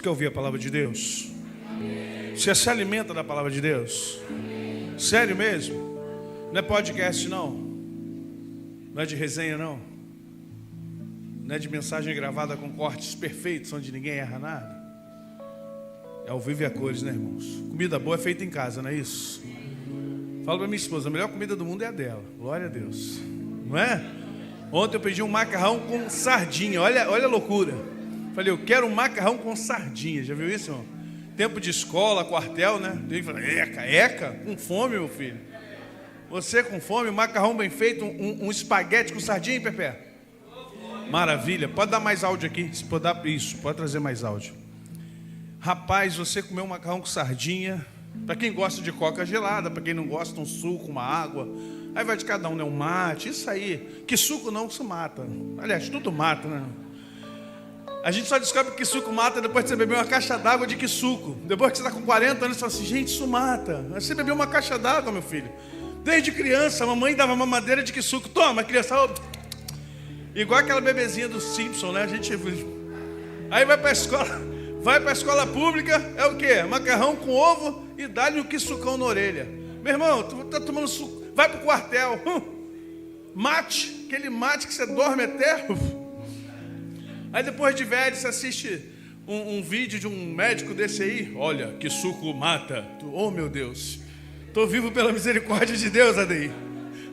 quer ouvir a palavra de Deus? Você se alimenta da palavra de Deus? Sério mesmo? Não é podcast não? Não é de resenha não? Não é de mensagem gravada com cortes perfeitos, onde ninguém erra nada? É ao vivo e a cores, né, irmãos? Comida boa é feita em casa, não é isso? Falo para minha esposa, a melhor comida do mundo é a dela. Glória a Deus. Não é? Ontem eu pedi um macarrão com sardinha. Olha a loucura. Falei, eu quero um macarrão com sardinha. Já viu isso, irmão? Tempo de escola, quartel, né? Tem que falar, eca, com fome, meu filho. Você com fome, macarrão bem feito, um espaguete com sardinha, Pepe? Maravilha. Pode dar mais áudio aqui. Se pode dar isso, pode trazer mais áudio. Rapaz, você comeu um macarrão com sardinha. Para quem gosta de coca gelada, para quem não gosta, um suco, uma água. Aí vai de cada um, né? Um mate, isso aí. Que suco não, isso mata. Aliás, tudo mata, né? A gente só descobre que suco mata depois que você bebeu uma caixa d'água de que suco. Depois que você está com 40 anos, você fala assim, gente, isso mata. Aí você bebeu uma caixa d'água, meu filho. Desde criança, a mamãe dava mamadeira de que suco. Toma, criança. Igual aquela bebezinha do Simpson, né? A gente... Aí vai para a escola... Vai para a escola pública, é o quê? Macarrão com ovo e dá-lhe o que sucão na orelha. Meu irmão, tu tá tomando suco, vai para o quartel. Mate, aquele mate que você dorme até. Aí depois de velho, você assiste um vídeo de um médico desse aí. Olha, que suco mata. Oh meu Deus, estou vivo pela misericórdia de Deus, Adair.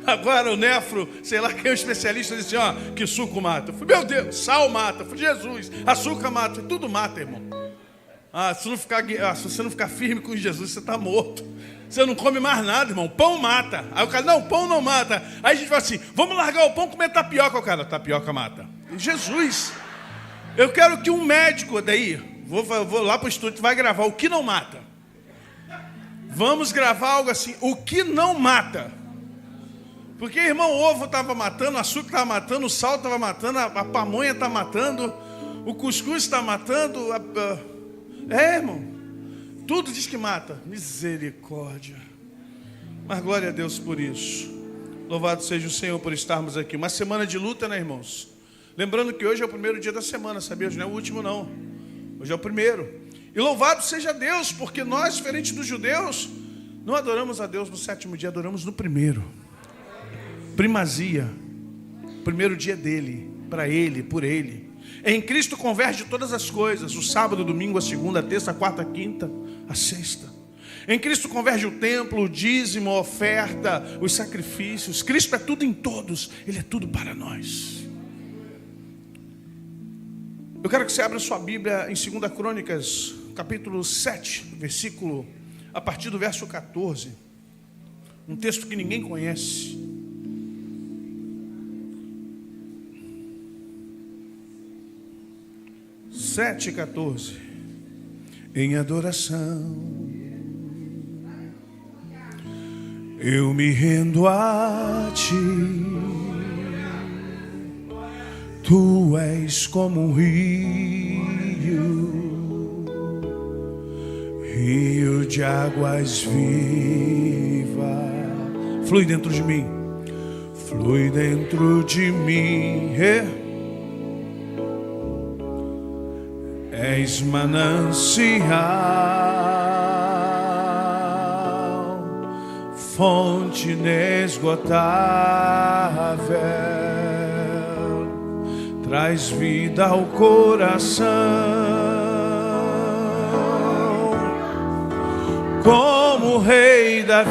Agora o nefro, sei lá quem é o especialista, disse, ó, que suco mata. Eu falei, meu Deus, sal mata. Eu falei, Jesus, açúcar mata. Eu falei, tudo mata, irmão. Se você não ficar firme com Jesus, você está morto. Você não come mais nada, irmão. Pão mata. Aí o cara, não, pão não mata. Aí a gente fala assim, vamos largar o pão e comer tapioca. O cara, tapioca mata. Jesus, eu quero que um médico, daí, vou lá para o estúdio, vai gravar o que não mata. Vamos gravar algo assim, o que não mata. Porque, irmão, o ovo estava matando, o açúcar estava matando, o sal estava matando, a pamonha está matando, o cuscuz está matando. Irmão, tudo diz que mata. Misericórdia. Mas glória a Deus por isso. Louvado seja o Senhor por estarmos aqui. Uma semana de luta, né, irmãos? Lembrando que hoje é o primeiro dia da semana, sabia? Hoje não é o último, não. Hoje é o primeiro. E louvado seja Deus, porque nós, diferente dos judeus, não adoramos a Deus no sétimo dia, adoramos no primeiro. Primazia. Primeiro dia dele, para ele, por ele. Em Cristo converge todas as coisas. O sábado, o domingo, a segunda, a terça, a quarta, a quinta, a sexta. Em Cristo converge o templo, o dízimo, a oferta, os sacrifícios. Cristo é tudo em todos. Ele é tudo para nós. Eu quero que você abra sua Bíblia em 2 Crônicas, capítulo 7, versículo, a partir do verso 14. Um texto que ninguém conhece. 7:14. Em adoração eu me rendo a ti. Tu és como um rio de águas vivas. Flui dentro de mim. Flui dentro de mim. És manancial, fonte inesgotável, traz vida ao coração, como o rei Davi.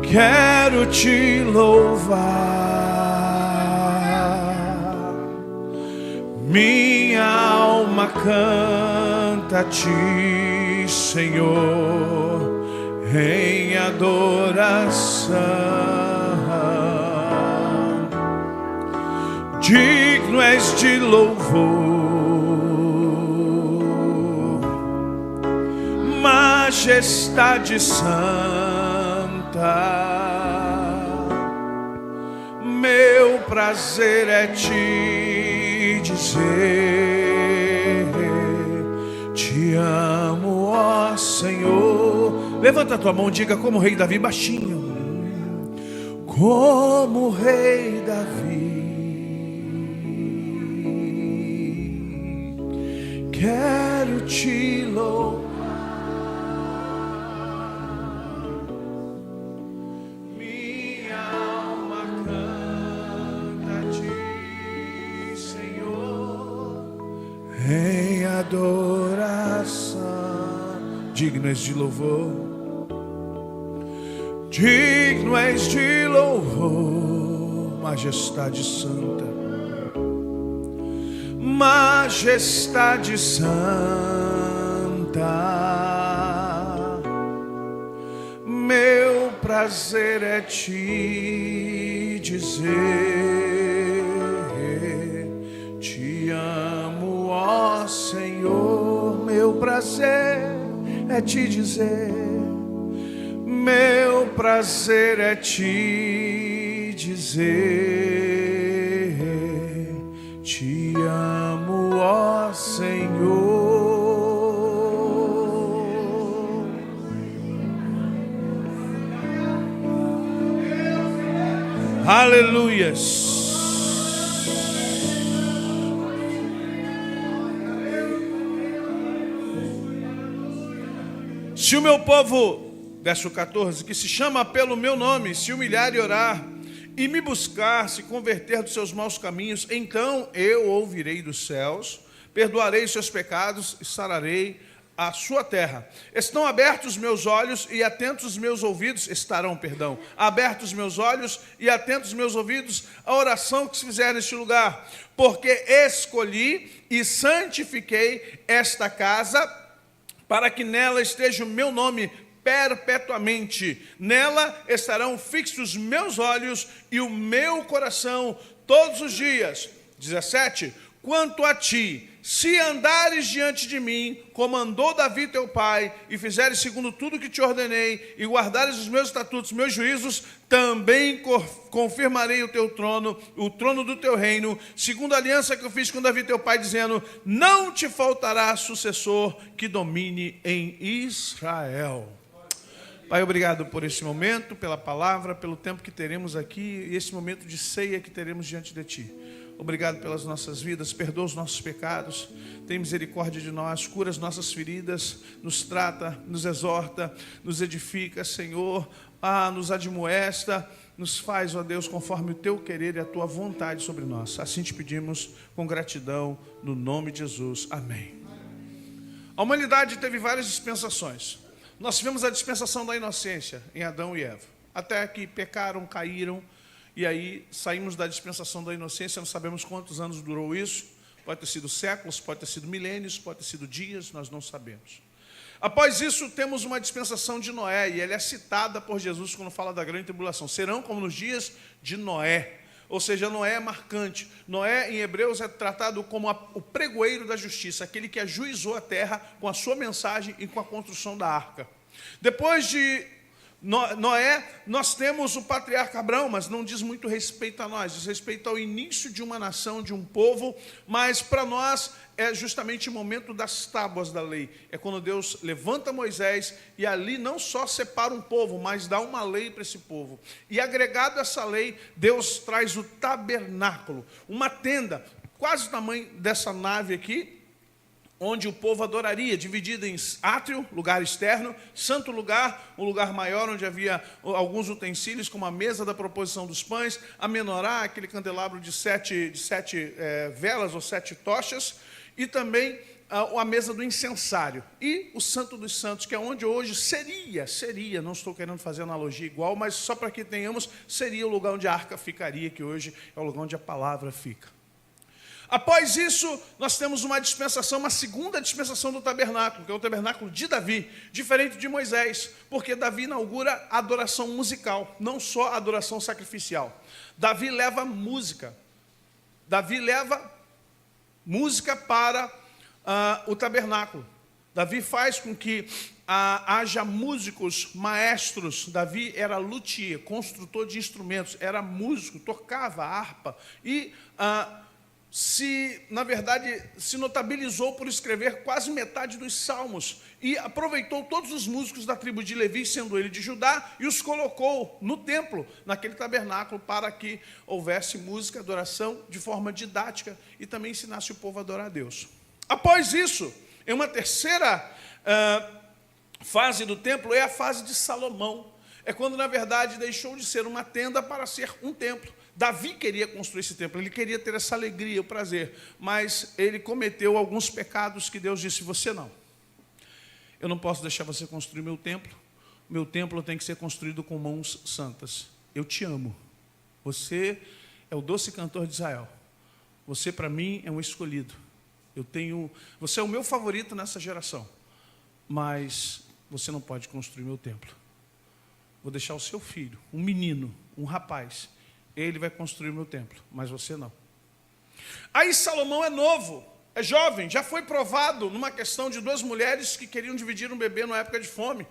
Quero te louvar. Minha alma canta a ti, Senhor, em adoração. Digno és de louvor, majestade santa. Meu prazer é te dizer, te amo, ó Senhor. Levanta a tua mão e diga como o rei Davi, baixinho. Como o rei Davi, quero te louvar. Minha alma canta a ti, Senhor, em adoração. Digno és de louvor, digno és de louvor, majestade santa, majestade santa. Meu prazer é te dizer, te amo, ó Senhor. Meu prazer é te dizer, meu prazer é te dizer, te amo, ó Senhor. Aleluias. Se o meu povo, verso 14, que se chama pelo meu nome, se humilhar e orar, e me buscar, se converter dos seus maus caminhos, então eu ouvirei dos céus, perdoarei seus pecados e sararei a sua terra. Estão abertos os meus olhos e atentos os meus ouvidos, abertos os meus olhos e atentos os meus ouvidos à oração que se fizer neste lugar, porque escolhi e santifiquei esta casa, para que nela esteja o meu nome perpetuamente. Nela estarão fixos meus olhos e o meu coração todos os dias. 17. Quanto a ti, se andares diante de mim, como andou Davi teu pai, e fizeres segundo tudo que te ordenei, e guardares os meus estatutos, meus juízos, também confirmarei o teu trono, o trono do teu reino, segundo a aliança que eu fiz com Davi teu pai, dizendo, não te faltará sucessor que domine em Israel. Pai, obrigado por esse momento, pela palavra, pelo tempo que teremos aqui, e esse momento de ceia que teremos diante de ti. Obrigado pelas nossas vidas, perdoa os nossos pecados, tem misericórdia de nós, cura as nossas feridas, nos trata, nos exorta, nos edifica, Senhor, nos admoesta, nos faz, ó Deus, conforme o teu querer e a tua vontade sobre nós. Assim te pedimos com gratidão, no nome de Jesus. Amém. A humanidade teve várias dispensações. Nós tivemos a dispensação da inocência em Adão e Eva, até que pecaram, caíram, e aí saímos da dispensação da inocência. Não sabemos quantos anos durou isso, pode ter sido séculos, pode ter sido milênios, pode ter sido dias, nós não sabemos. Após isso temos uma dispensação de Noé, e ela é citada por Jesus quando fala da grande tribulação. Serão como nos dias de Noé, ou seja, Noé é marcante. Noé em Hebreus é tratado como o pregoeiro da justiça, aquele que ajuizou a terra com a sua mensagem e com a construção da arca. Depois de Noé, nós temos o patriarca Abraão, mas não diz muito respeito a nós, diz respeito ao início de uma nação, de um povo, mas para nós é justamente o momento das tábuas da lei. É quando Deus levanta Moisés e ali não só separa um povo, mas dá uma lei para esse povo. E agregado a essa lei, Deus traz o tabernáculo, uma tenda, quase o tamanho dessa nave aqui, onde o povo adoraria, dividido em átrio, lugar externo, santo lugar, um lugar maior, onde havia alguns utensílios, como a mesa da proposição dos pães, a menorá, aquele candelabro de sete velas ou 7 tochas, e também a mesa do incensário, e o santo dos santos, que é onde hoje seria, não estou querendo fazer analogia igual, mas só para que tenhamos, seria o lugar onde a arca ficaria, que hoje é o lugar onde a palavra fica. Após isso, nós temos uma dispensação, uma segunda dispensação do tabernáculo, que é o tabernáculo de Davi, diferente de Moisés, porque Davi inaugura a adoração musical, não só a adoração sacrificial. Davi leva música para o tabernáculo. Davi faz com que haja músicos, maestros. Davi era luthier, construtor de instrumentos, era músico, tocava harpa e na verdade, se notabilizou por escrever quase metade dos salmos e aproveitou todos os músicos da tribo de Levi, sendo ele de Judá, e os colocou no templo, naquele tabernáculo, para que houvesse música, adoração de forma didática e também ensinasse o povo a adorar a Deus. Após isso, Em uma terceira fase do templo é a fase de Salomão. É quando, na verdade, deixou de ser uma tenda para ser um templo. Davi queria construir esse templo, ele queria ter essa alegria, o prazer, mas ele cometeu alguns pecados que Deus disse: você não. Eu não posso deixar você construir meu templo tem que ser construído com mãos santas. Eu te amo. Você é o doce cantor de Israel. Você, para mim, é um escolhido. Você é o meu favorito nessa geração. Mas você não pode construir meu templo. Vou deixar o seu filho, um menino, um rapaz. Ele vai construir o meu templo, mas você não. Aí Salomão é novo, é jovem, já foi provado numa questão de duas mulheres que queriam dividir um bebê numa época de fome.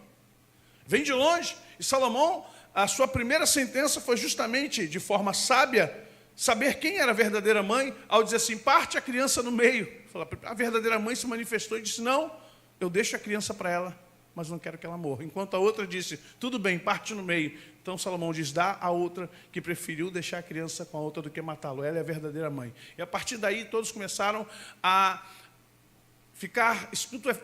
Vem de longe, e Salomão, a sua primeira sentença foi justamente, de forma sábia, saber quem era a verdadeira mãe, ao dizer assim: parte a criança no meio. A verdadeira mãe se manifestou e disse: não, eu deixo a criança para ela, mas não quero que ela morra. Enquanto a outra disse: tudo bem, parte no meio. Então Salomão diz: dá a outra que preferiu deixar a criança com a outra do que matá-lo. Ela é a verdadeira mãe. E a partir daí todos começaram a ficar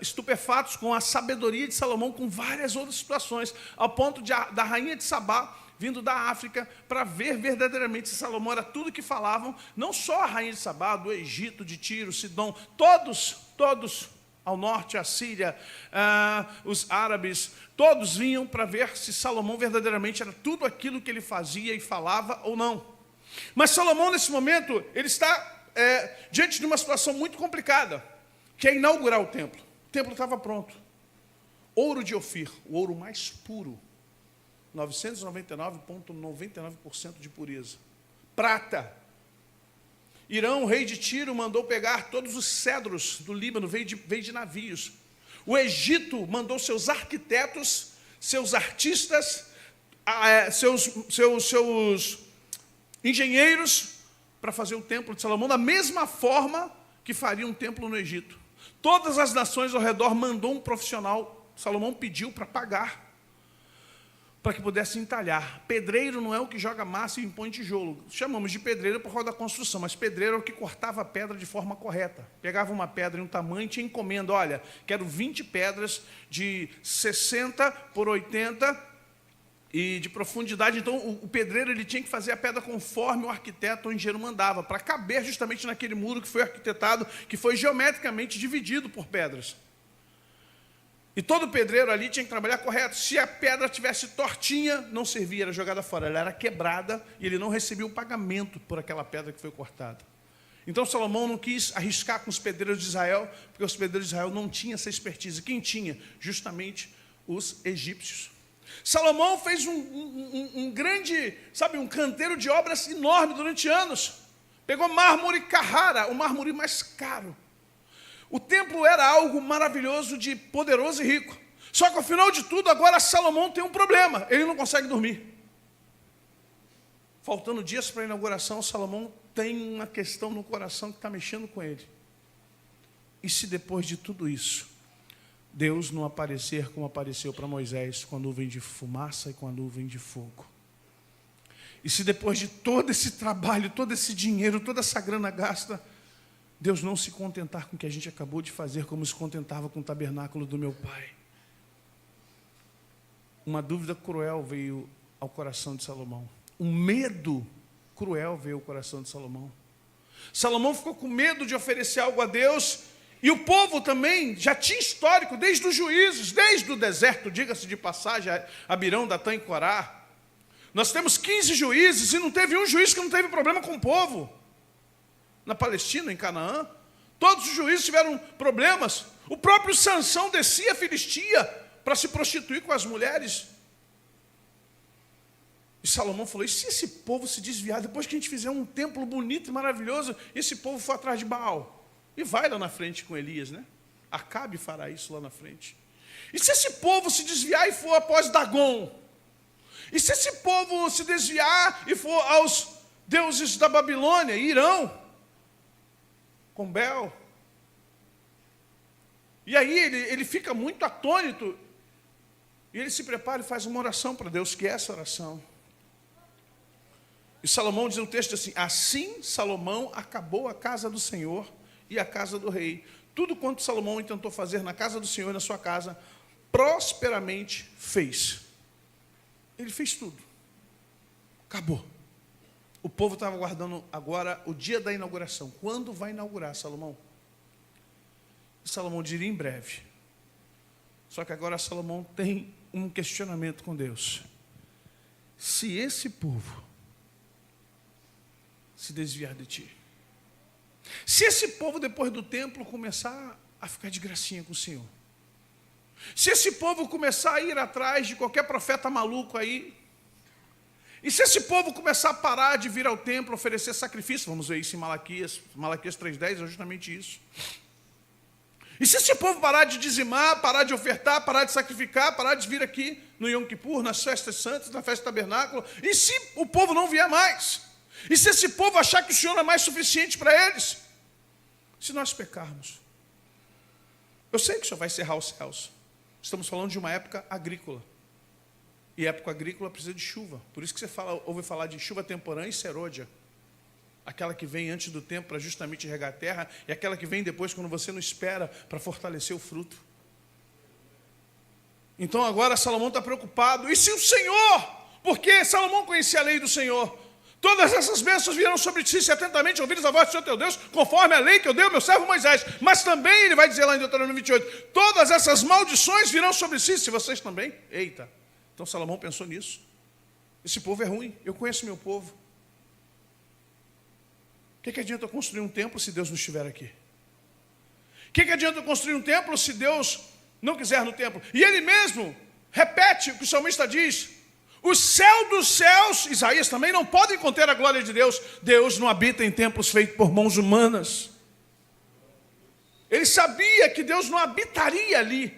estupefatos com a sabedoria de Salomão, com várias outras situações, ao ponto da rainha de Sabá, vindo da África, para ver verdadeiramente se Salomão era tudo que falavam. Não só a rainha de Sabá, do Egito, de Tiro, Sidom, todos ao norte, a Síria, os árabes, todos vinham para ver se Salomão verdadeiramente era tudo aquilo que ele fazia e falava ou não. Mas Salomão, nesse momento, ele está diante de uma situação muito complicada, que é inaugurar o templo. O templo estava pronto. Ouro de Ofir, o ouro mais puro, 999,99% de pureza. Prata. Irão, rei de Tiro, mandou pegar todos os cedros do Líbano, veio de navios. O Egito mandou seus arquitetos, seus artistas, seus engenheiros para fazer o templo de Salomão, da mesma forma que faria um templo no Egito. Todas as nações ao redor mandou um profissional. Salomão pediu para pagar, para que pudesse entalhar. Pedreiro não é o que joga massa e impõe tijolo. Chamamos de pedreiro por causa da construção, mas pedreiro é o que cortava a pedra de forma correta. Pegava uma pedra em um tamanho e tinha encomenda: olha, quero 20 pedras de 60 por 80 e de profundidade. Então o pedreiro ele tinha que fazer a pedra conforme o arquiteto ou o engenheiro mandava, para caber justamente naquele muro que foi arquitetado, que foi geometricamente dividido por pedras. E todo pedreiro ali tinha que trabalhar correto. Se a pedra tivesse tortinha, não servia, era jogada fora. Ela era quebrada e ele não recebia o pagamento por aquela pedra que foi cortada. Então Salomão não quis arriscar com os pedreiros de Israel, porque os pedreiros de Israel não tinham essa expertise. Quem tinha? Justamente os egípcios. Salomão fez um grande, um canteiro de obras enorme durante anos. Pegou mármore Carrara, o mármore mais caro. O templo era algo maravilhoso, de poderoso e rico. Só que ao final de tudo, agora Salomão tem um problema. Ele não consegue dormir. Faltando dias para a inauguração, Salomão tem uma questão no coração que está mexendo com ele. E se depois de tudo isso, Deus não aparecer como apareceu para Moisés, com a nuvem de fumaça e com a nuvem de fogo? E se depois de todo esse trabalho, todo esse dinheiro, toda essa grana gasta, Deus não se contentar com o que a gente acabou de fazer, como se contentava com o tabernáculo do meu pai? Uma dúvida cruel veio ao coração de Salomão. Um medo cruel veio ao coração de Salomão. Salomão ficou com medo de oferecer algo a Deus. E o povo também já tinha histórico, desde os juízes, desde o deserto, diga-se de passagem, Abirão, Datã e Corá. Nós temos 15 juízes e não teve um juiz que não teve problema com o povo. Na Palestina, em Canaã, todos os juízes tiveram problemas. O próprio Sansão descia a Filistia para se prostituir com as mulheres. E Salomão falou: e se esse povo se desviar, depois que a gente fizer um templo bonito e maravilhoso, esse povo for atrás de Baal? E vai lá na frente com Elias, né? Acabe fará isso lá na frente. E se esse povo se desviar e for após Dagom? E se esse povo se desviar e for aos deuses da Babilônia, Irão, com Bel? E aí ele fica muito atônito. E ele se prepara e faz uma oração para Deus, que é essa oração. E Salomão diz no texto assim: assim Salomão acabou a casa do Senhor e a casa do rei. Tudo quanto Salomão tentou fazer na casa do Senhor e na sua casa, prosperamente fez. Ele fez tudo. Acabou. O povo estava aguardando agora o dia da inauguração. Quando vai inaugurar, Salomão? E Salomão diria em breve. Só que agora Salomão tem um questionamento com Deus. Se esse povo se desviar de ti, se esse povo depois do templo começar a ficar de gracinha com o Senhor, se esse povo começar a ir atrás de qualquer profeta maluco aí, e se esse povo começar a parar de vir ao templo oferecer sacrifício, vamos ver isso em Malaquias 3:10, é justamente isso. E se esse povo parar de dizimar, parar de ofertar, parar de sacrificar, parar de vir aqui no Yom Kippur, nas festas santas, na festa do tabernáculo, e se o povo não vier mais? E se esse povo achar que o Senhor não é mais suficiente para eles? Se nós pecarmos, eu sei que o Senhor vai cerrar os céus. Estamos falando de uma época agrícola. E época agrícola precisa de chuva. Por isso que você ouve falar de chuva temporã e serôdia. Aquela que vem antes do tempo para justamente regar a terra, e aquela que vem depois quando você não espera para fortalecer o fruto. Então agora Salomão está preocupado. E se o Senhor, porque Salomão conhecia a lei do Senhor, todas essas bênçãos virão sobre ti se atentamente ouvires a voz do Senhor teu Deus, conforme a lei que eu dei ao meu servo Moisés. Mas também ele vai dizer lá em Deuteronômio 28, todas essas maldições virão sobre si, se vocês também. Eita, então Salomão pensou nisso. Esse povo é ruim, eu conheço meu povo. O que adianta eu construir um templo se Deus não estiver aqui? O que adianta eu construir um templo se Deus não quiser no templo? E ele mesmo repete o que o salmista diz. O céu dos céus, Isaías também, não podem conter a glória de Deus. Deus não habita em templos feitos por mãos humanas. Ele sabia que Deus não habitaria ali.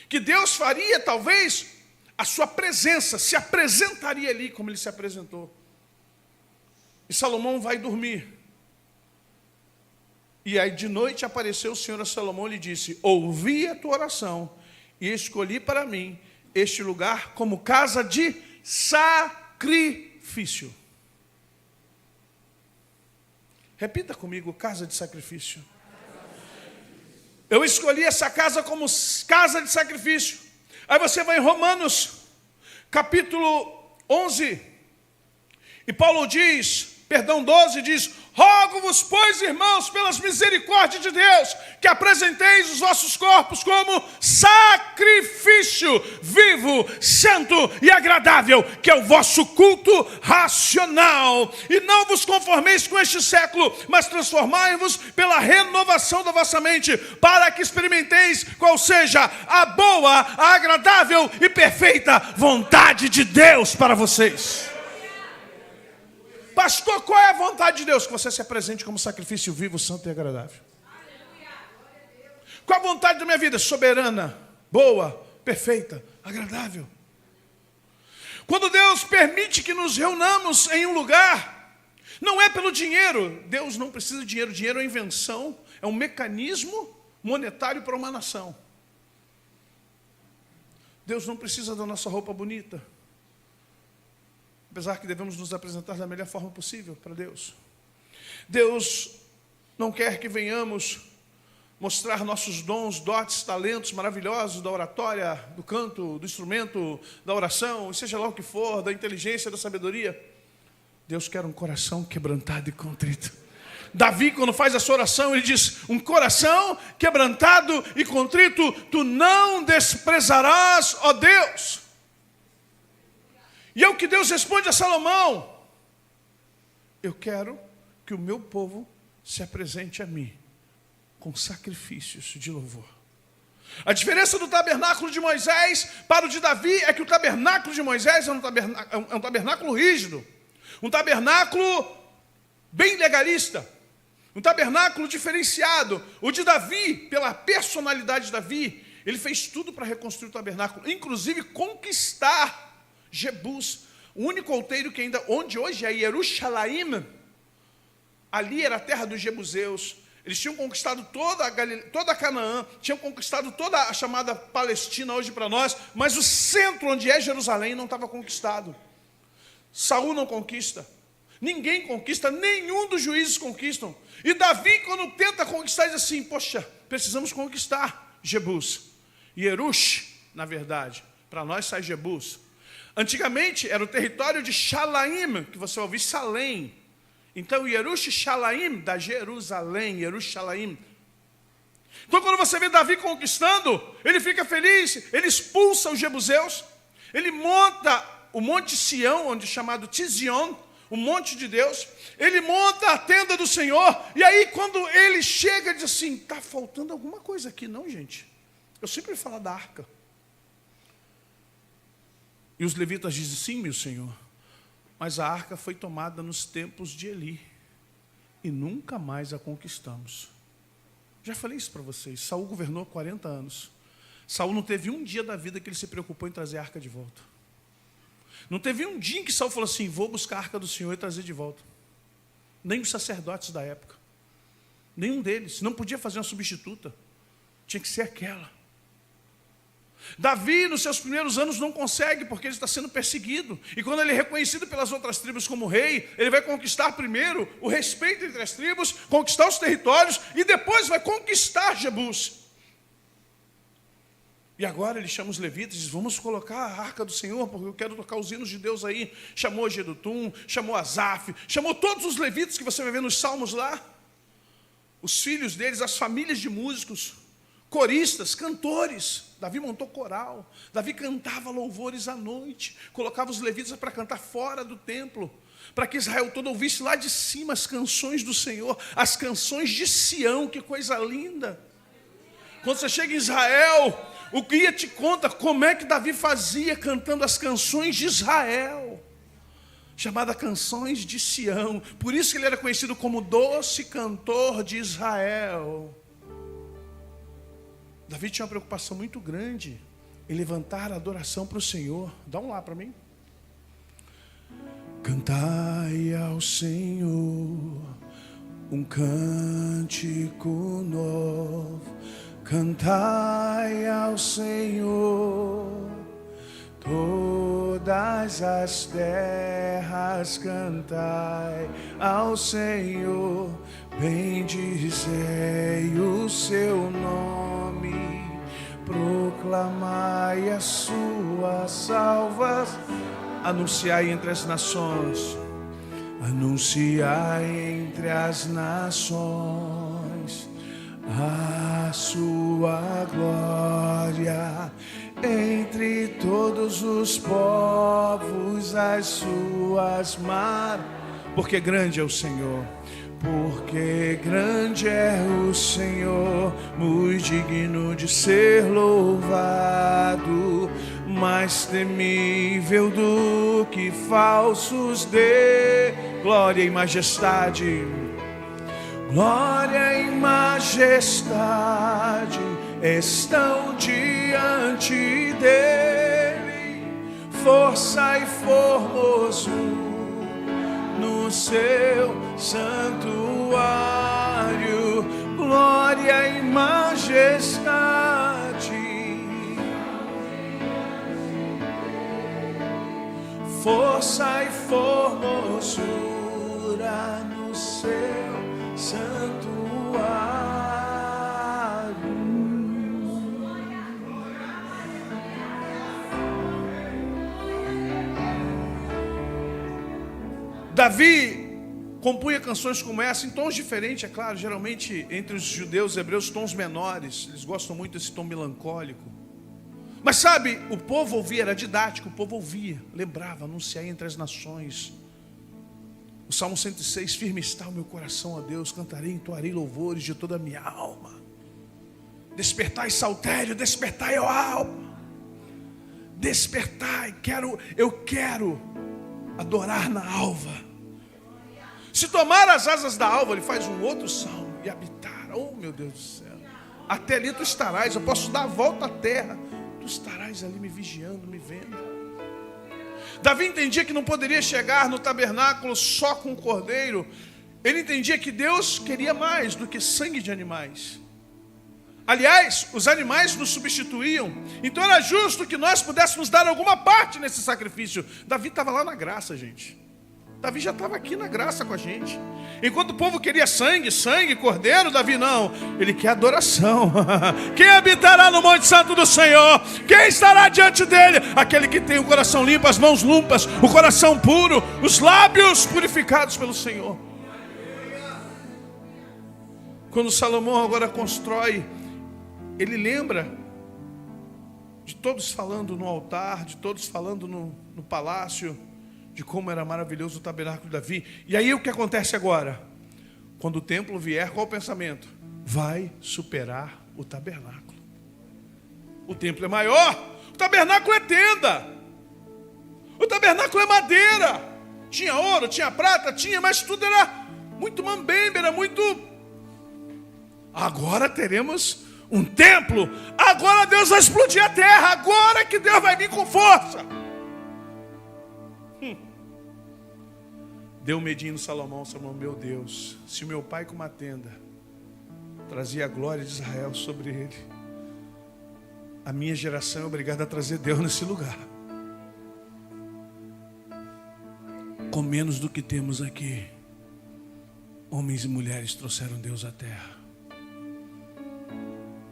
Que Deus faria, talvez, a sua presença, se apresentaria ali como ele se apresentou. E Salomão vai dormir. E aí de noite apareceu o Senhor a Salomão e lhe disse, ouvi a tua oração e escolhi para mim este lugar como casa de sacrifício. Repita comigo, casa de sacrifício. Eu escolhi essa casa como casa de sacrifício. Aí você vai em Romanos, capítulo 11, e Paulo diz, 12, diz, rogo-vos, pois, irmãos, pelas misericórdias de Deus, que apresenteis os vossos corpos como sacrifício vivo, santo e agradável, que é o vosso culto racional. E não vos conformeis com este século, mas transformai-vos pela renovação da vossa mente, para que experimenteis qual seja a boa, a agradável e perfeita vontade de Deus para vocês. Pastor, qual é a vontade de Deus? Que você se apresente como sacrifício vivo, santo e agradável. Qual a vontade da minha vida? Soberana, boa, perfeita, agradável. Quando Deus permite que nos reunamos em um lugar, não é pelo dinheiro. Deus não precisa de dinheiro. Dinheiro é invenção, é um mecanismo monetário para uma nação. Deus não precisa da nossa roupa bonita. Apesar que devemos nos apresentar da melhor forma possível para Deus. Deus não quer que venhamos mostrar nossos dons, dotes, talentos maravilhosos da oratória, do canto, do instrumento, da oração, seja lá o que for, da inteligência, da sabedoria. Deus quer um coração quebrantado e contrito. Davi, quando faz a sua oração, ele diz, um coração quebrantado e contrito, tu não desprezarás, ó Deus. E é o que Deus responde a Salomão. Eu quero que o meu povo se apresente a mim com sacrifícios de louvor. A diferença do tabernáculo de Moisés para o de Davi é que o tabernáculo de Moisés é um tabernáculo rígido, um tabernáculo bem legalista, um tabernáculo diferenciado. O de Davi, pela personalidade de Davi, ele fez tudo para reconstruir o tabernáculo, inclusive conquistar Jebus, o único outeiro que ainda, onde hoje é Jerusalém, ali era a terra dos jebuseus. Eles tinham conquistado toda a Canaã, tinham conquistado toda a chamada Palestina hoje para nós, mas o centro onde é Jerusalém não estava conquistado. Saul não conquista. Ninguém conquista, nenhum dos juízes conquistam. E Davi, quando tenta conquistar, diz assim, poxa, precisamos conquistar Jebus. Yerush, na verdade, para nós sai Jebus. Antigamente era o território de Shalaim, que você vai ouvir Salém. Então Yerush Shalaim, da Jerusalém, Yerush Shalaim. Então quando você vê Davi conquistando, ele fica feliz, ele expulsa os jebuseus, ele monta o monte Sião, onde é chamado Tizion, o monte de Deus, ele monta a tenda do Senhor, e aí quando ele chega, diz assim, está faltando alguma coisa aqui, não, gente? Eu sempre falo da arca. E os levitas dizem, sim, meu Senhor, mas a arca foi tomada nos tempos de Eli, e nunca mais a conquistamos. Já falei isso para vocês, Saul governou 40 anos. Saul não teve um dia da vida que ele se preocupou em trazer a arca de volta. Não teve um dia em que Saul falou assim, vou buscar a arca do Senhor e trazer de volta. Nem os sacerdotes da época. Nenhum deles. Não podia fazer uma substituta. Tinha que ser aquela. Davi, nos seus primeiros anos, não consegue, porque ele está sendo perseguido. E quando ele é reconhecido pelas outras tribos como rei, ele vai conquistar primeiro o respeito entre as tribos, conquistar os territórios, e depois vai conquistar Jebus. E agora ele chama os levitas e diz, vamos colocar a arca do Senhor, porque eu quero tocar os hinos de Deus aí. Chamou Jedutum, chamou Asaf, chamou todos os levitas que você vai ver nos salmos lá. Os filhos deles, as famílias de músicos, coristas, cantores. Davi montou coral. Davi cantava louvores à noite. Colocava os levitas para cantar fora do templo, para que Israel todo ouvisse lá de cima as canções do Senhor, as canções de Sião. Que coisa linda. Quando você chega em Israel, o guia te conta como é que Davi fazia cantando as canções de Israel, chamada Canções de Sião. Por isso que ele era conhecido como doce cantor de Israel. Davi tinha uma preocupação muito grande em levantar a adoração para o Senhor. Dá um lá para mim. Cantai ao Senhor um cântico novo. Cantai ao Senhor, todas as terras, cantai ao Senhor, bendizei o seu nome, proclamai a sua salvação, anunciai entre as nações, anunciai entre as nações a sua glória, entre todos os povos as suas maravilhas. Porque grande é o Senhor, porque grande é o Senhor, muito digno de ser louvado, mais temível do que falsos de glória e majestade. Glória e majestade estão diante dele, força e formosura no seu santuário. Glória e majestade, força e formosura no seu santuário. Davi compunha canções como essa em tons diferentes, é claro. Geralmente entre os judeus hebreus, tons menores. Eles gostam muito desse tom melancólico. Mas sabe, o povo ouvia, era didático. O povo ouvia, lembrava, anunciar entre as nações. O Salmo 106, firme está o meu coração a Deus, cantarei, entoarei louvores de toda a minha alma. Despertai, saltério, despertai, ó alma. Despertai, eu quero adorar na alva. Se tomar as asas da alva, ele faz um outro salmo, e habitar, oh meu Deus do céu, até ali tu estarás, eu posso dar a volta à terra, tu estarás ali me vigiando, me vendo. Davi entendia que não poderia chegar no tabernáculo só com o cordeiro. Ele entendia que Deus queria mais do que sangue de animais. Aliás, os animais nos substituíam. Então era justo que nós pudéssemos dar alguma parte nesse sacrifício. Davi estava lá na graça, gente. Davi já estava aqui na graça com a gente. Enquanto o povo queria sangue, cordeiro, Davi não. Ele quer adoração. Quem habitará no monte santo do Senhor? Quem estará diante dele? Aquele que tem o coração limpo, as mãos limpas, o coração puro, os lábios purificados pelo Senhor. Quando Salomão agora constrói, ele lembra de todos falando no altar, de todos falando no palácio, de como era maravilhoso o tabernáculo de Davi. E aí o que acontece agora? Quando o templo vier, qual o pensamento? Vai superar o tabernáculo. O templo é maior, o tabernáculo é tenda, o tabernáculo é madeira. Tinha ouro, tinha prata, mas tudo era muito mambembe, era muito... Agora teremos um templo, agora Deus vai explodir a terra, agora que Deus vai vir com força. Deu um medinho no Salomão, meu Deus, se o meu pai com uma tenda trazia a glória de Israel sobre ele, a minha geração é obrigada a trazer Deus nesse lugar. Com menos do que temos aqui, homens e mulheres trouxeram Deus à terra.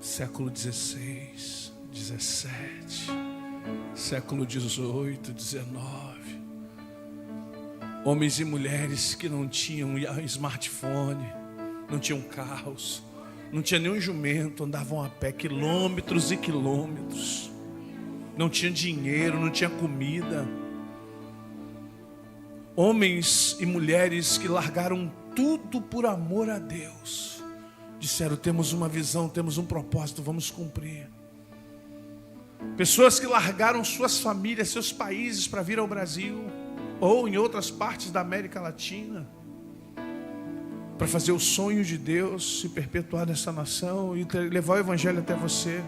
Século 16, 17, século 18, 19. Homens e mulheres que não tinham smartphone, não tinham carros, não tinha nenhum jumento, andavam a pé quilômetros e quilômetros. Não tinha dinheiro, não tinha comida. Homens e mulheres que largaram tudo por amor a Deus. Disseram, temos uma visão, temos um propósito, vamos cumprir. Pessoas que largaram suas famílias, seus países para vir ao Brasil, ou em outras partes da América Latina, para fazer o sonho de Deus se perpetuar nessa nação e levar o evangelho até você.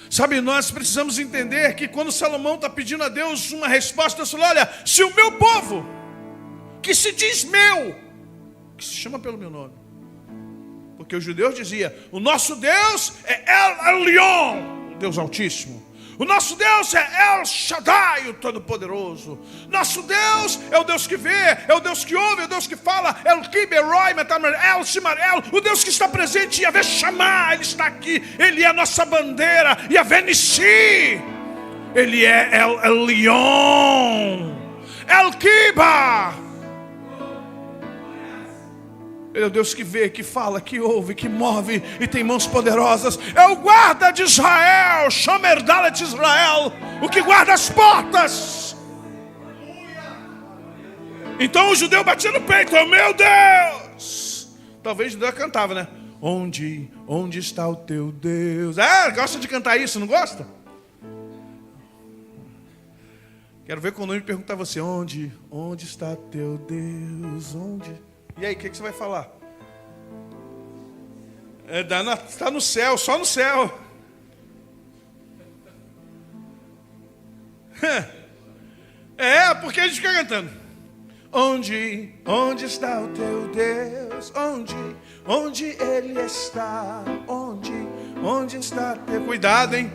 Sabe, nós precisamos entender que quando Salomão está pedindo a Deus uma resposta, Deus falou, olha, se o meu povo, que se diz meu, que se chama pelo meu nome, porque os judeus diziam, o nosso Deus é El Elyon, o Deus Altíssimo. O nosso Deus é El Shaddai, o Todo-Poderoso. Nosso Deus é o Deus que vê, é o Deus que ouve, é o Deus que fala, El Kiberoi, El Shimarel, o Deus que está presente, Yahvé Shammah, Ele está aqui, Ele é a nossa bandeira, Yahvé Nissi, Ele é El Elyon, El Kibar. Ele é o Deus que vê, que fala, que ouve, que move e tem mãos poderosas. É o guarda de Israel, Shomer Dalet Israel, o que guarda as portas. Então o judeu batia no peito, oh meu Deus. Talvez o judeu cantava, né? Onde está o teu Deus? Gosta de cantar isso, não gosta? Quero ver quando eu me perguntar a você, onde está teu Deus? Onde? E aí, o que você vai falar? Está no céu, só no céu. Porque a gente fica cantando. Onde está o teu Deus? Onde Ele está? Onde está teu... Cuidado, hein?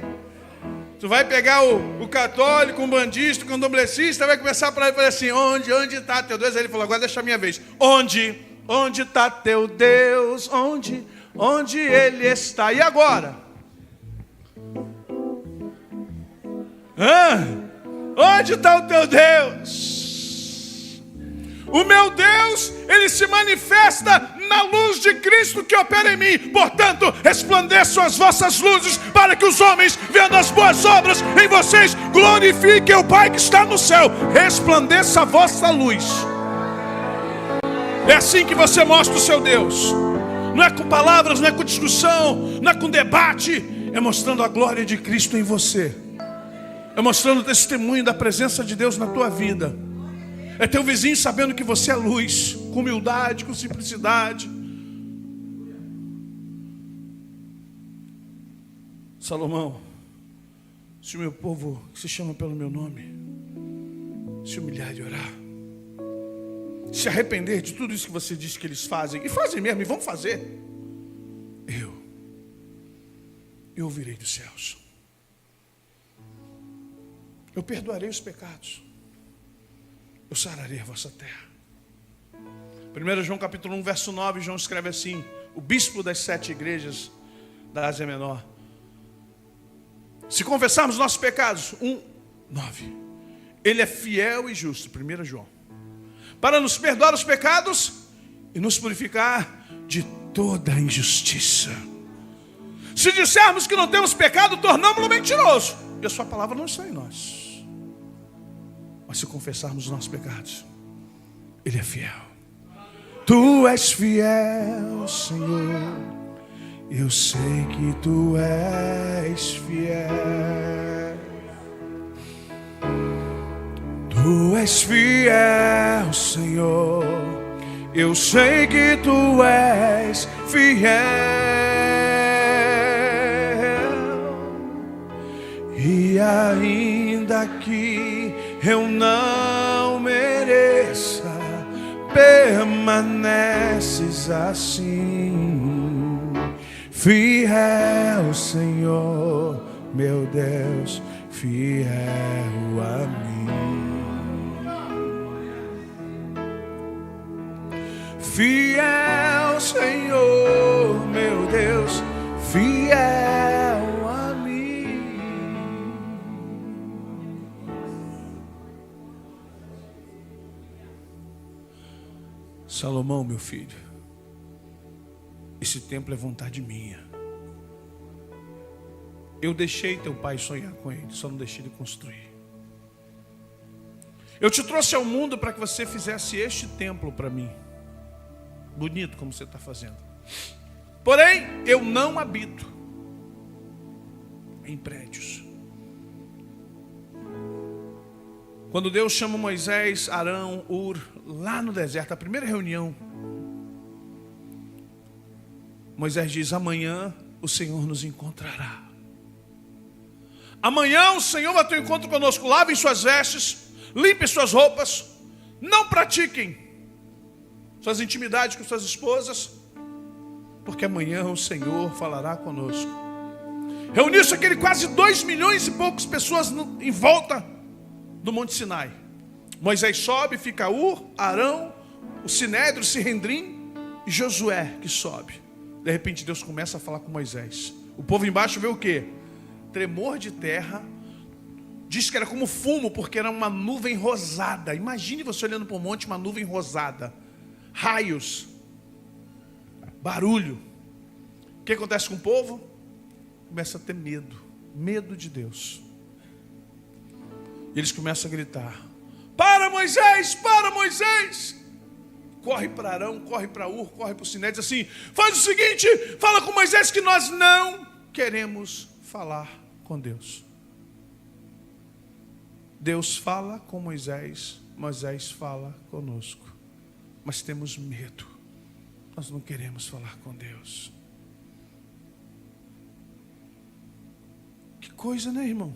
Tu vai pegar o católico, um bandista, um candomblessista, vai começar a falar assim, onde está teu Deus? Aí ele falou, agora deixa a minha vez. Onde está teu Deus? Onde Ele está? E agora? Onde está o teu Deus? O meu Deus, Ele se manifesta na luz de Cristo que opera em mim. Portanto, resplandeçam as vossas luzes, para que os homens, vendo as boas obras em vocês, glorifiquem o Pai que está no céu. Resplandeça a vossa luz. É assim que você mostra o seu Deus. Não é com palavras, não é com discussão, não é com debate. É mostrando a glória de Cristo em você. É mostrando o testemunho da presença de Deus na tua vida. É teu vizinho sabendo que você é luz, com humildade, com simplicidade. Salomão, se o meu povo que se chama pelo meu nome se humilhar e orar, se arrepender de tudo isso que você disse que eles fazem, e fazem mesmo, e vão fazer, eu ouvirei dos céus, eu perdoarei os pecados, eu sararei a vossa terra. 1 João capítulo 1, verso 9, João escreve assim: o bispo das 7 igrejas da Ásia Menor: se confessarmos nossos pecados, 1:9, Ele é fiel e justo, 1 João, para nos perdoar os pecados e nos purificar de toda a injustiça. Se dissermos que não temos pecado, tornamos-lo mentiroso, e a sua palavra não está em nós. Mas se confessarmos os nossos pecados, Ele é fiel. Tu és fiel, Senhor, eu sei que Tu és fiel. Tu és fiel, Senhor, eu sei que Tu és fiel. E ainda que eu não mereça, permaneces assim, fiel, Senhor, meu Deus, fiel a mim. Fiel, Senhor, meu Deus, fiel a mim. Salomão, meu filho, esse templo é vontade minha. Eu deixei teu pai sonhar com ele, só não deixei ele construir. Eu te trouxe ao mundo para que você fizesse este templo para mim. Bonito como você está fazendo. Porém, eu não habito em prédios. Quando Deus chama Moisés, Arão, Ur, lá no deserto, a primeira reunião, Moisés diz: amanhã o Senhor nos encontrará. Amanhã o Senhor vai ter um encontro conosco. Lavem suas vestes, limpem suas roupas, não pratiquem suas intimidades com suas esposas, porque amanhã o Senhor falará conosco. Reuniu-se aquele quase 2 milhões e poucas pessoas em volta do Monte Sinai. Moisés sobe, fica Ur, Arão, o Sinédrio, o Sirrendrim e Josué que sobe. De repente Deus começa a falar com Moisés. O povo embaixo vê o quê? Tremor de terra. Diz que era como fumo, porque era uma nuvem rosada. Imagine você olhando para o monte, uma nuvem rosada. Raios. Barulho. O que acontece com o povo? Começa a ter medo. Medo de Deus. E eles começam a gritar: para Moisés, para Moisés. Corre para Arão, corre para Ur, corre para o Siné, diz assim: faz o seguinte, fala com Moisés que nós não queremos falar com Deus. Deus fala com Moisés, Moisés fala conosco, mas temos medo, nós não queremos falar com Deus. Que coisa, né, irmão?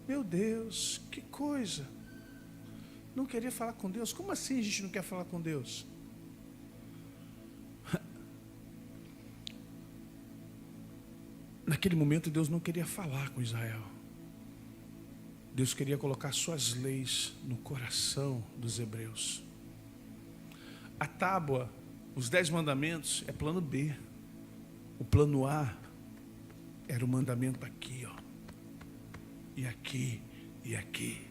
Meu Deus, que coisa. Não queria falar com Deus? Como assim a gente não quer falar com Deus? Naquele momento Deus não queria falar com Israel. Deus queria colocar suas leis no coração dos hebreus. A tábua, os 10 mandamentos, é plano B. O plano A era o mandamento aqui, ó. E aqui, e aqui.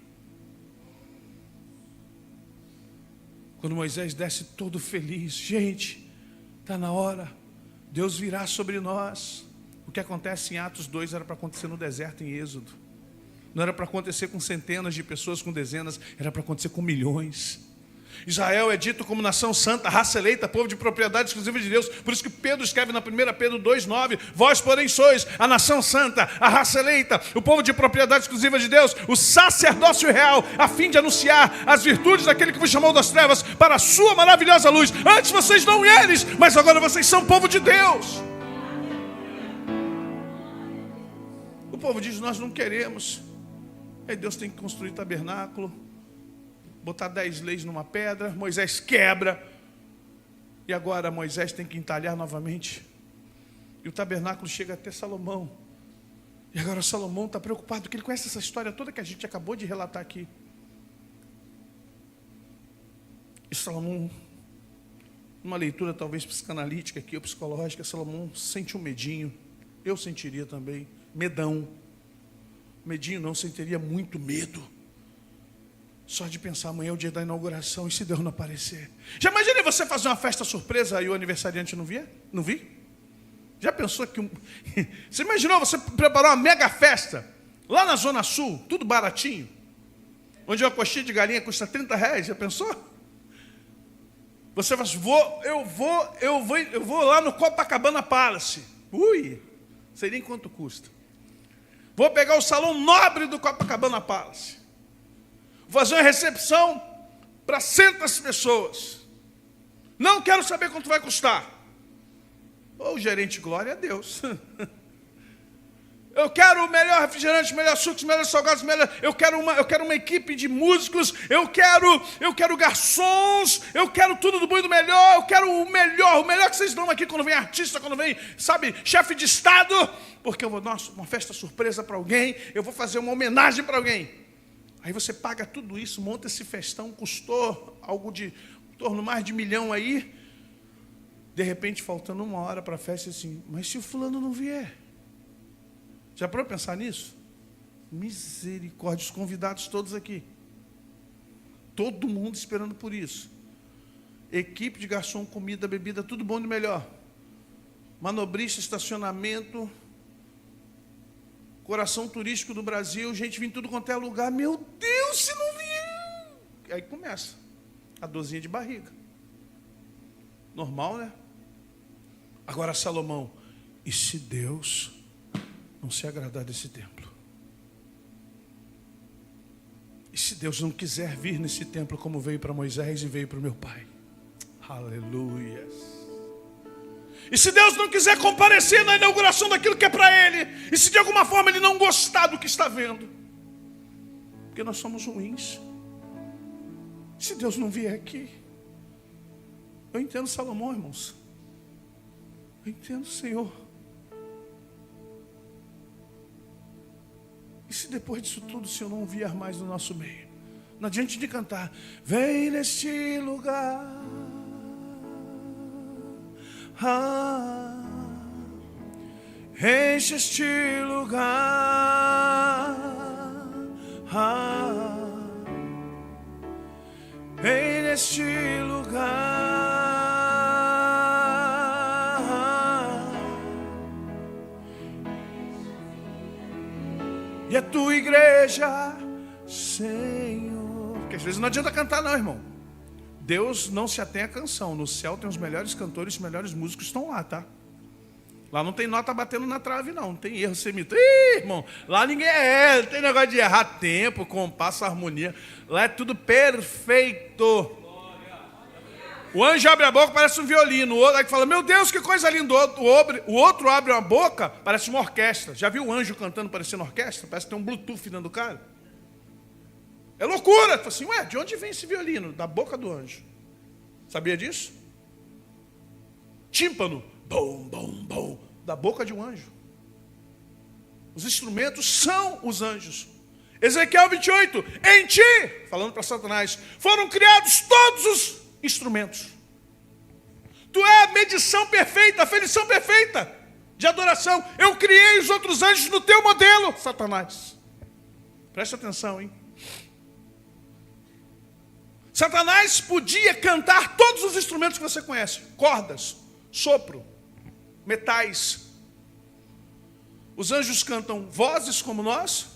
Quando Moisés desce todo feliz, gente, está na hora, Deus virá sobre nós. O que acontece em Atos 2 era para acontecer no deserto, em Êxodo. Não era para acontecer com centenas de pessoas, com dezenas, era para acontecer com milhões. Israel é dito como nação santa, raça eleita, povo de propriedade exclusiva de Deus. Por isso que Pedro escreve na 1 Pedro 2,9: vós, porém, sois a nação santa, a raça eleita, o povo de propriedade exclusiva de Deus, o sacerdócio real, a fim de anunciar as virtudes daquele que vos chamou das trevas para a sua maravilhosa luz. Antes vocês não eres, mas agora vocês são povo de Deus. O povo diz: nós não queremos. Aí Deus tem que construir tabernáculo, botar 10 leis numa pedra. Moisés quebra. E agora Moisés tem que entalhar novamente. E o tabernáculo chega até Salomão. E agora Salomão está preocupado, porque ele conhece essa história toda que a gente acabou de relatar aqui. E Salomão, numa leitura talvez psicanalítica aqui, ou psicológica, Salomão sente um medinho. Eu sentiria também, medão. Medinho não, sentiria muito medo. Só de pensar, amanhã é o dia da inauguração, e se Deus não aparecer? Já imaginei você fazer uma festa surpresa e o aniversariante não vier? Não vi? Já pensou que... Você imaginou, você preparou uma mega festa, lá na Zona Sul, tudo baratinho, onde uma coxinha de galinha custa R$30, já pensou? Você fala assim, eu vou lá no Copacabana Palace. Ui, sei nem quanto custa. Vou pegar o salão nobre do Copacabana Palace. Vou fazer uma recepção para centenas de pessoas. Não quero saber quanto vai custar. Ô, gerente, glória a Deus. Eu quero o melhor refrigerante, melhor sucos, melhor salgados, eu quero uma equipe de músicos, eu quero garçons, eu quero tudo do bom e do melhor, eu quero o melhor que vocês dão aqui quando vem artista, quando vem, sabe, chefe de estado, porque eu vou dar uma festa surpresa para alguém, eu vou fazer uma homenagem para alguém. Aí você paga tudo isso, monta esse festão, custou algo de em torno mais de 1 milhão aí, de repente faltando 1 hora para a festa, assim, mas se o fulano não vier? Já parou para pensar nisso? Misericórdia, os convidados todos aqui. Todo mundo esperando por isso. Equipe de garçom, comida, bebida, tudo bom e melhor. Manobrista, estacionamento, coração turístico do Brasil, gente vindo tudo quanto é lugar. Meu Deus, se não vier! Aí começa a dorzinha de barriga. Normal, né? Agora Salomão, e se Deus não se agradar desse templo? E se Deus não quiser vir nesse templo como veio para Moisés e veio para o meu pai? Aleluia. E se Deus não quiser comparecer na inauguração daquilo que é para Ele? E se de alguma forma Ele não gostar do que está vendo? Porque nós somos ruins. Se Deus não vier aqui? Eu entendo Salomão, irmãos. Eu entendo, Senhor. E se depois disso tudo o Senhor não vier mais no nosso meio? Não adianta de cantar, vem neste lugar, enche este lugar, vem neste lugar, e a tua igreja, Senhor. Porque às vezes não adianta cantar não, irmão. Deus não se atém à canção. No céu tem os melhores cantores, os melhores músicos estão lá, tá? Lá não tem nota batendo na trave não, não tem erro semita. Ih, irmão, lá ninguém não tem negócio de errar tempo, compasso, harmonia. Lá é tudo perfeito. O anjo abre a boca, parece um violino. O outro aí fala, meu Deus, que coisa linda. O outro abre uma boca, parece uma orquestra. Já viu o anjo cantando parecendo orquestra? Parece que tem um Bluetooth dentro do cara. É loucura. Fala assim, ué, de onde vem esse violino? Da boca do anjo. Sabia disso? Tímpano, bom, bom, bom, da boca de um anjo. Os instrumentos são os anjos. Ezequiel 28, em ti, falando para Satanás, foram criados todos os instrumentos. Tu é a medição perfeita, a feição perfeita de adoração. Eu criei os outros anjos no teu modelo, Satanás. Presta atenção, hein? Satanás podia cantar todos os instrumentos que você conhece. Cordas, sopro, metais. Os anjos cantam vozes como nós,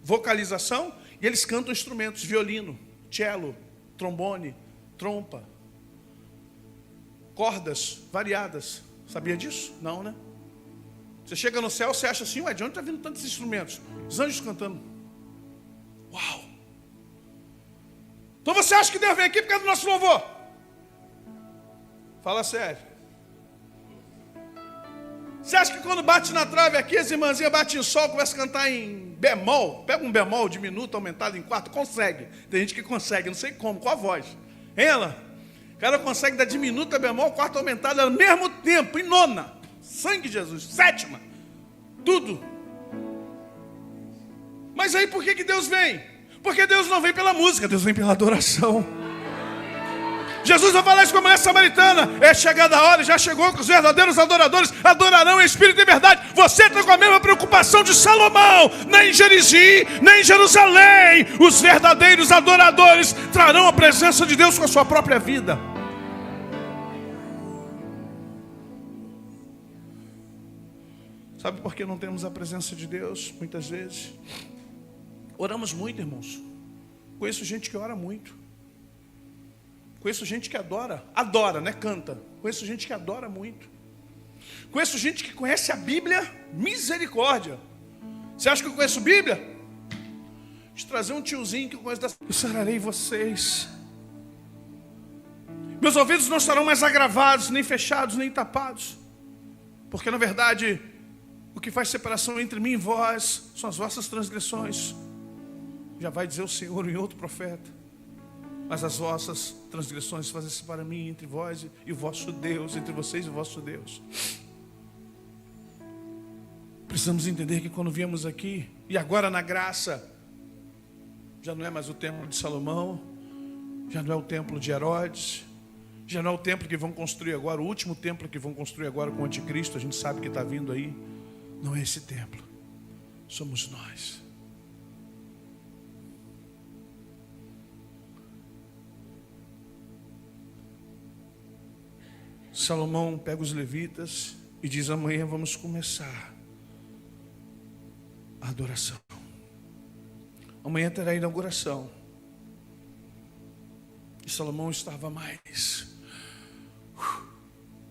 vocalização, e eles cantam instrumentos, violino, cello, trombone, trompa, cordas variadas. Sabia disso? Não, né? Você chega no céu, você acha assim, ué, de onde está vindo tantos instrumentos? Os anjos cantando. Uau! Então você acha que Deus vem aqui por causa do nosso louvor? Fala sério. Você acha que quando bate na trave aqui, as irmãzinhas batem em sol, começam a cantar em bemol? Pega um bemol diminuto, aumentado em quarto, consegue. Tem gente que consegue, não sei como, qual a voz. Ela, o cara consegue dar diminuto a bemol, quarto aumentado ao mesmo tempo, em nona. Sangue de Jesus, sétima. Tudo. Mas aí por que Deus vem? Porque Deus não vem pela música, Deus vem pela adoração. Jesus vai falar isso com a mulher samaritana. É chegada a hora, já chegou, que os verdadeiros adoradores adorarão em espírito e verdade. Você está com a mesma preocupação de Salomão. Nem em Gerizim, nem em Jerusalém. Os verdadeiros adoradores trarão a presença de Deus com a sua própria vida. Sabe por que não temos a presença de Deus? Muitas vezes oramos muito, irmãos. Conheço gente que ora muito. Conheço gente que adora, né? Canta. Conheço gente que adora muito. Conheço gente que conhece a Bíblia, misericórdia. Você acha que eu conheço Bíblia? Deixa eu trazer um tiozinho que eu conheço das... Eu sararei vocês. Meus ouvidos não estarão mais agravados, nem fechados, nem tapados. Porque na verdade, o que faz separação entre mim e vós são as vossas transgressões. Já vai dizer o Senhor em outro profeta. Mas as vossas transgressões fazem-se para mim entre vós e o vosso Deus, entre vocês e o vosso Deus. Precisamos entender que quando viemos aqui, e agora na graça, já não é mais o templo de Salomão, já não é o templo de Herodes, já não é o templo que vão construir agora, o último templo que vão construir agora com o anticristo, a gente sabe que está vindo aí. Não é esse templo, somos nós. Salomão pega os levitas e diz: amanhã vamos começar a adoração. Amanhã terá a inauguração. E Salomão estava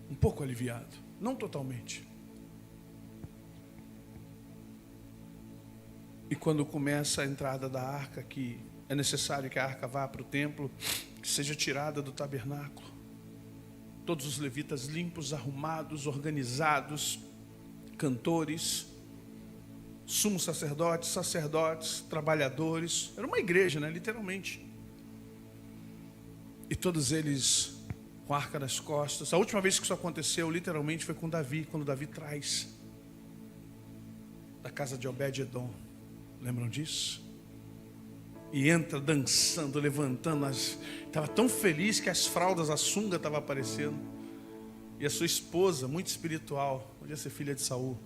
um pouco aliviado, não totalmente. E quando começa a entrada da arca, que é necessário que a arca vá para o templo, que seja tirada do tabernáculo, todos os levitas limpos, arrumados, organizados, cantores, sumos sacerdotes, trabalhadores. Era uma igreja, né? Literalmente. E todos eles com a arca nas costas. A última vez que isso aconteceu, literalmente, foi com Davi, quando Davi traz da casa de Obed-edom. Lembram disso? E entra dançando, levantando estava tão feliz que as fraldas, a sunga estava aparecendo. E a sua esposa, muito espiritual, podia ser filha de Saul.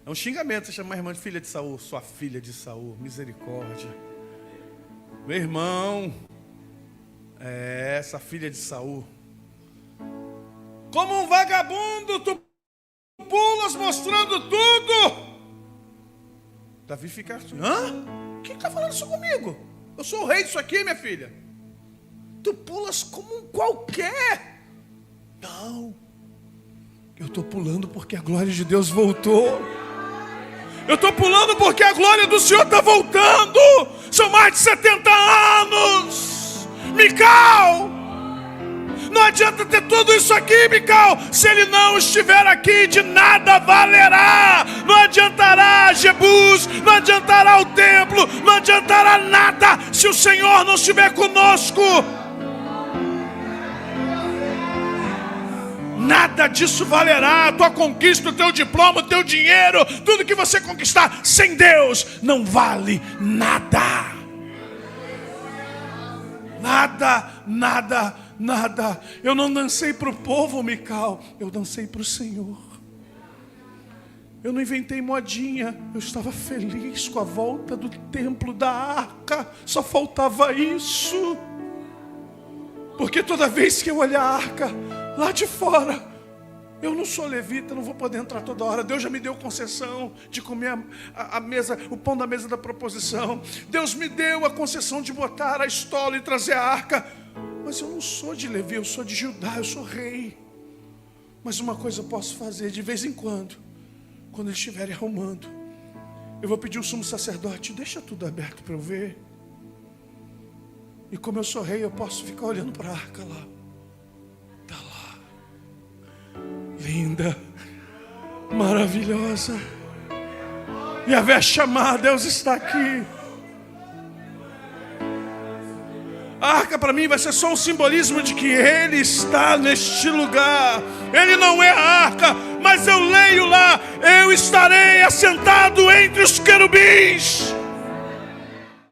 É um xingamento você chamar a irmã de filha de Saul. Sua filha de Saul, misericórdia. Meu irmão, essa filha de Saul. Como um vagabundo, tu pulas mostrando tudo. Davi fica assim: hã? Quem está falando isso comigo? Eu sou o rei disso aqui, minha filha. Tu pulas como um qualquer. Não. Eu estou pulando porque a glória de Deus voltou. Eu estou pulando porque a glória do Senhor está voltando. São mais de 70 anos. Mical, não adianta ter tudo isso aqui, Mical. Se ele não estiver aqui, de nada valerá. Não adiantará Jebus, não adiantará o templo, não adiantará nada se o Senhor não estiver conosco. Nada disso valerá. A tua conquista, o teu diploma, o teu dinheiro, tudo que você conquistar sem Deus não vale nada. Nada. Eu não dancei para o povo, Mical. Eu dancei para o Senhor. Eu não inventei modinha. Eu estava feliz com a volta do templo da arca. Só faltava isso. Porque toda vez que eu olhar a arca lá de fora, eu não sou levita, não vou poder entrar toda hora. Deus já me deu concessão de comer a mesa, o pão da mesa da proposição. Deus me deu a concessão de botar a estola e trazer a arca. Mas eu não sou de Levi, eu sou de Judá, eu sou rei. Mas uma coisa eu posso fazer de vez em quando eles estiverem arrumando, eu vou pedir o sumo sacerdote: deixa tudo aberto para eu ver. E como eu sou rei, eu posso ficar olhando para a arca lá. Está lá, linda, maravilhosa. E a vez chamar, Deus está aqui. A arca para mim vai ser só um simbolismo de que Ele está neste lugar. Ele não é a arca, mas eu leio lá: eu estarei assentado entre os querubins.